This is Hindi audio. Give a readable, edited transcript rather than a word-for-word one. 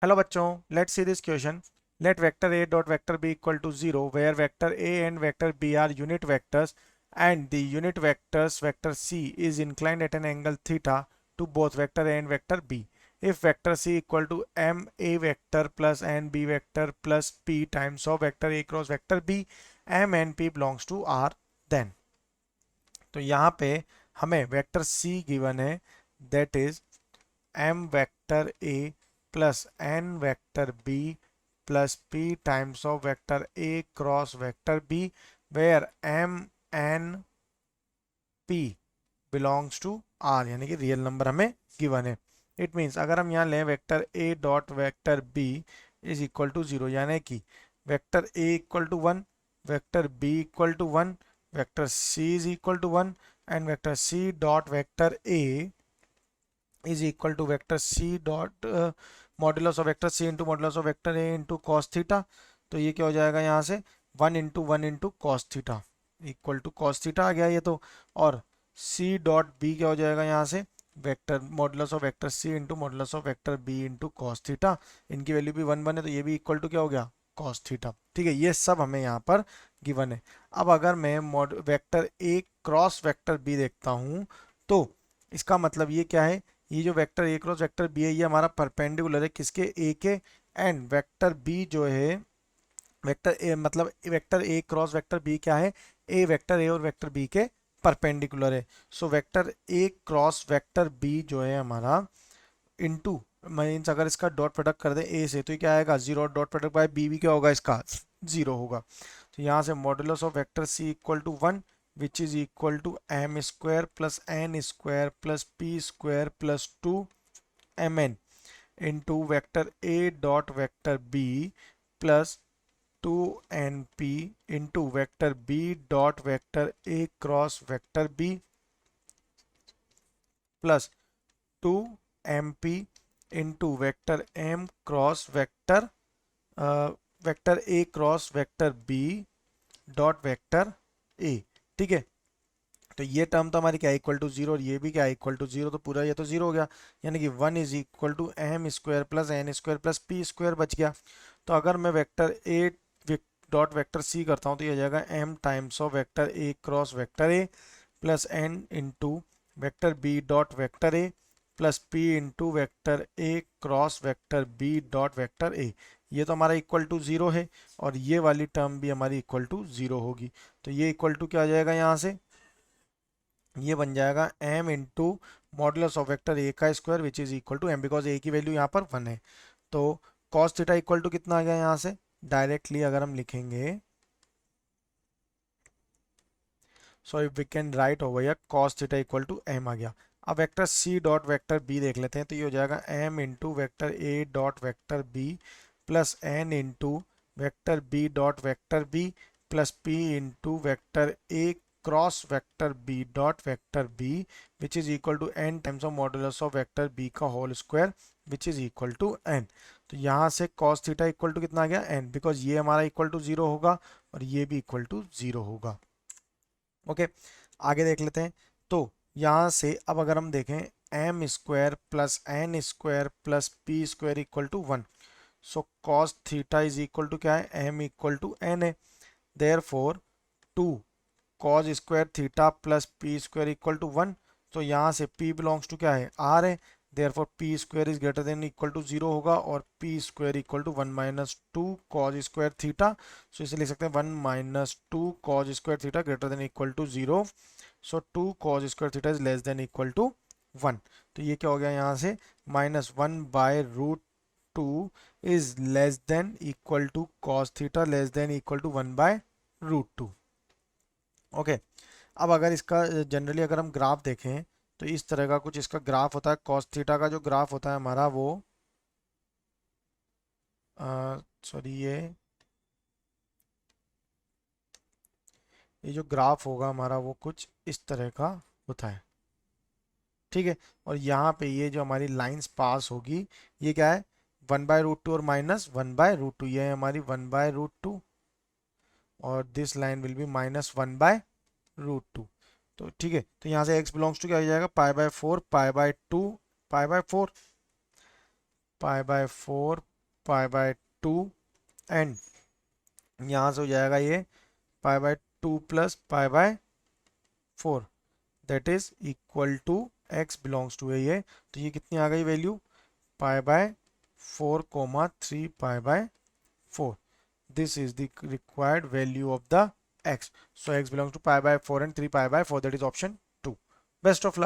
हेलो बच्चों, let's see this question. Let vector a dot vector b equal to 0 where vector a and vector b are unit vectors and the unit vectors vector c is inclined at an angle theta to both vector a and vector b. If vector c equal to m a vector plus n b vector plus p times of vector a cross vector b, m and p belongs to R, then. तो यहाँ पे हमें वेक्टर c गिवन है, that is m vector a plus n vector b plus p times of vector a cross vector b where m n p belongs to r, यानी कि रियल नंबर हमें गिवन है. इट मीन्स अगर हम यहाँ लें vector a dot vector b is equal to 0, यानी कि vector a equal to 1, vector b equal to 1, vector c is equal to 1 and vector c dot vector a is equal to vector c dot modulus of vector c into modulus of vector a into cos theta. तो ये क्या हो जाएगा यहाँ से 1 into cos theta equal to cos theta आ गया ये तो. और c डॉट b क्या हो जाएगा यहाँ से vector modulus of vector c into modulus of vector b into cos theta. इनकी वैल्यू भी 1 है तो ये भी इक्वल टू क्या हो गया कॉस थीटा. ठीक है, ये सब हमें यहाँ पर गिवन है. अब अगर मैं vector a cross vector b देखता हूँ तो इसका मतलब ये क्या है, ये जो vector A cross vector B है ये हमारा परपेंडिकुलर है किसके ए के, एंड वेक्टर बी जो है वेक्टर ए मतलब vector A cross vector B क्या है ए वेक्टर ए और वेक्टर बी के परपेंडिकुलर है. So vector A cross vector B जो है हमारा इनटू मीन्स अगर इसका डॉट प्रोडक्ट कर दे ए से तो ये क्या आएगा 0 और डॉट प्रोडक्ट बाय बी भी क्या होगा इसका 0 होगा. तो यहाँ से modulus of vector C equal to 1 which is equal to m square plus n square plus p square plus 2 mn into vector a dot vector b plus 2np into vector b dot vector a cross vector b plus 2mp into vector m cross vector vector a cross vector b dot vector a. ठीक है, तो ये टर्म तो हमारी क्या इक्वल टू 0 और ये भी क्या इक्वल टू 0, तो पूरा ये तो 0 हो गया, यानी कि 1 is equal to M square plus N square plus P square बच गया. तो अगर मैं vector A dot vector C करता हूँ तो ये हो जाएगा M times of vector A cross vector A plus N into vector B dot vector A plus P into vector A cross vector B dot vector A. ये तो हमारा इक्वल टू 0 है और ये वाली टर्म भी हमारी इक्वल टू 0 होगी. तो ये इक्वल टू क्या आ जाएगा यहाँ से, ये बन जाएगा m into modulus of vector a का square which is equal to m, because a की वैल्यू यहाँ पर 1 है. तो cos थीटा इक्वल टू कितना आ गया यहाँ से डायरेक्टली अगर हम लिखेंगे, so if we can write over here cos theta equal to m आ गया. अब vector c dot vector b देख लेते हैं, तो ये हो जाएगा m into vector a dot vector b plus n into vector b dot vector b plus p into vector a cross vector b dot vector b which is equal to n times of modulus of vector b का whole square which is equal to n. तो यहाँ से cos थीटा इक्वल टू कितना आ गया n, बिकॉज ये हमारा इक्वल टू 0 होगा और ये भी इक्वल टू 0 होगा. ओके, आगे देख लेते हैं. तो यहाँ से अब अगर हम देखें M square plus N square plus P square equal to 1, so cos theta is equal to क्या है एम इक्वल टू एन है. There four 2 cos square theta plus P square equal to 1. तो यहाँ से p बिलोंग्स टू क्या है r है, there four P square is greater than equal to 0 होगा और P square equal to 1 minus 2 cos square theta. So इसे लिख सकते हैं 1 minus 2 cos square theta greater than equal to 0. So 2 cos square theta is less than equal to 1. तो ये क्या हो गया यहाँ से minus 1 by root 2 is less than equal to cos theta less than equal to 1 by root 2. Okay, अब अगर इसका जनरली अगर हम ग्राफ देखें तो इस तरह का कुछ इसका ग्राफ होता है. कॉस थीटा का जो ग्राफ होता है हमारा वो सॉरी ये जो ग्राफ होगा हमारा वो कुछ इस तरह का होता है. ठीक है, और यहाँ पे ये जो हमारी लाइंस पास होगी ये क्या है 1 बाय रूट 2 और माइनस 1 बाय रूट 2, ये है हमारी 1 बाय रूट 2 और this line will be minus 1 by root 2. तो ठीक है, तो यहाँ से x बिलोंग्स टू क्या हो जाएगा pi by 4 pi by 2 pi by 4. Pi by 4 pi by 2 and यहाँ से हो जाएगा ये pi by 2 plus pi by 4 that is equal to x belongs to है ये, तो ये कितनी आ गई value pi by 4 comma 3 pi by 4. This is the required value of the x. So x belongs to pi by 4 and 3 pi by 4. That is option 2. Best of luck.